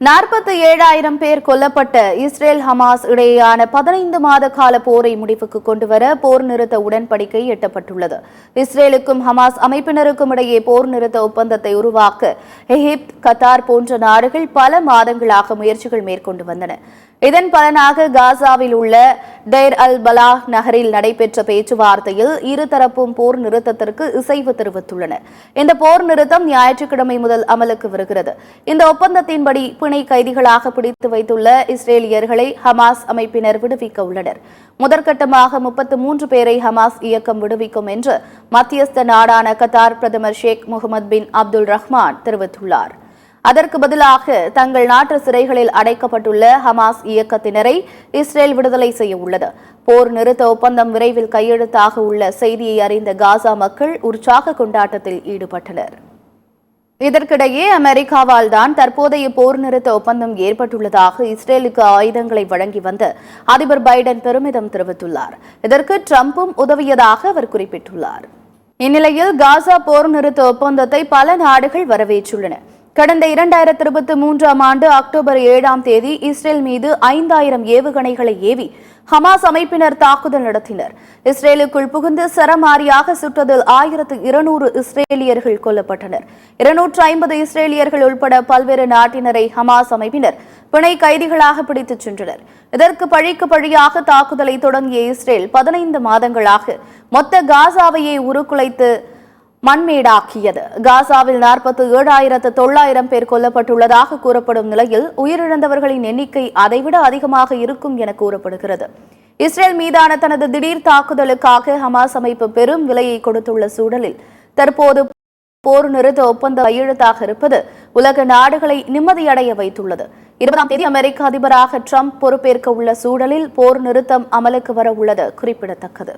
47,000 பேர் கொல்லப்பட்ட Israel Hamas இடையேயான 15 மாத கால போரை முடிவுக்கு கொண்டுவர போர் நிறுத்த உடன்படிக்கை எட்டப்பட்டுள்ளது. இஸ்ரேலுக்கும் ஹமாஸ் அமைப்பினருக்கும் இடையே போர் நிறுத்த ஒப்பந்தத்தை உருவாக்க எகிப்து, கத்தார் போன்ற நாடுகள் பல மாதங்களாக முயற்சிகள் மேற்கொண்டு வந்தன. இதன் பலனாக காசாவில் உள்ள டெய்ர் அல் பலாஹ் நகரில் நடைபெற்ற பேச்சுவார்த்தையில் இருதரப்பும் போர் நிறுத்தத்திற்கு இசைவு தெரிவித்துள்ளனர். இந்த போர் நிறுத்தம் ஞாயிற்றுக்கிழமை முதல் அமலுக்கு வருகிறது. இந்த ஒப்பந்தத்தின்படி பிணை கைதிகளாக பிடித்து வைத்துள்ள இஸ்ரேலியர்களை ஹமாஸ் அமைப்பினர் விடுவிக்க உள்ளனர். முதற்கட்டமாக 33 பேரை ஹமாஸ் இயக்கம் விடுவிக்கும் என்று மத்தியஸ்த நாடான கத்தார் பிரதமர் ஷேக் முகமது பின் அப்துல் ரஹ்மான் தெரிவித்துள்ளார். அதற்கு பதிலாக தங்கள் நாட்டு சிறைகளில் அடைக்கப்பட்டுள்ள ஹமாஸ் இயக்கத்தினரை இஸ்ரேல் விடுதலை செய்ய உள்ளது. போர் நிறுத்த ஒப்பந்தம் விரைவில் கையெழுத்தாக உள்ள செய்தியை அறிந்த காசா மக்கள் உற்சாக கொண்டாட்டத்தில் ஈடுபட்டனர். இதற்கிடையே அமெரிக்காவால் தான் தற்போதைய போர் நிறுத்த ஒப்பந்தம் ஏற்பட்டுள்ளதாக இஸ்ரேலுக்கு ஆயுதங்களை வழங்கி வந்த அதிபர் பைடன் பெருமிதம் தெரிவித்துள்ளார். இதற்கு ட்ரம்பும் உதவியதாக அவர் குறிப்பிட்டுள்ளார். இந்நிலையில் காசா போர் நிறுத்த ஒப்பந்தத்தை பல நாடுகள் வரவேற்றுள்ளன. கடந்த 2023ஆம் ஆண்டு அக்டோபர் 7ஆம் தேதி இஸ்ரேல் மீது 5,000 ஏவுகணைகளை ஏவி ஹமாஸ் அமைப்பினர் தாக்குதல் நடத்தினர். இஸ்ரேலுக்குள் புகுந்து சரமாரியாக சுட்டதில் 1200 இஸ்ரேலியர்கள் கொல்லப்பட்டனர். 250 இஸ்ரேலியர்கள் உட்பட பல்வேறு நாட்டினரை ஹமாஸ் அமைப்பினர் பிணை கைதிகளாக பிடித்துச் சென்றனர். இதற்கு பழிக்கு பழியாக தாக்குதலை தொடங்கிய இஸ்ரேல் 15 மாதங்களாக மொத்த காசாவையே உருக்குலைத்து மண்மேடாக்கியது. காசாவில் 47,900 பேர் கொல்லப்பட்டுள்ளதாக கூறப்படும் நிலையில் உயிரிழந்தவர்களின் எண்ணிக்கை அதைவிட அதிகமாக இருக்கும் என கூறப்படுகிறது. இஸ்ரேல் மீதான தனது திடீர் தாக்குதலுக்காக ஹமாஸ் அமைப்பு பெரும் விலையை கொடுத்துள்ள சூழலில் தற்போது போர் நிறுத்த ஒப்பந்தம் கையெழுத்தாக இருப்பது உலக நாடுகளை நிம்மதியடைய வைத்துள்ளது. 20ஆம் தேதி அமெரிக்க அதிபராக ட்ரம்ப் பொறுப்பேற்க உள்ள சூழலில் போர் நிறுத்தம் அமலுக்கு வர உள்ளது குறிப்பிடத்தக்கது.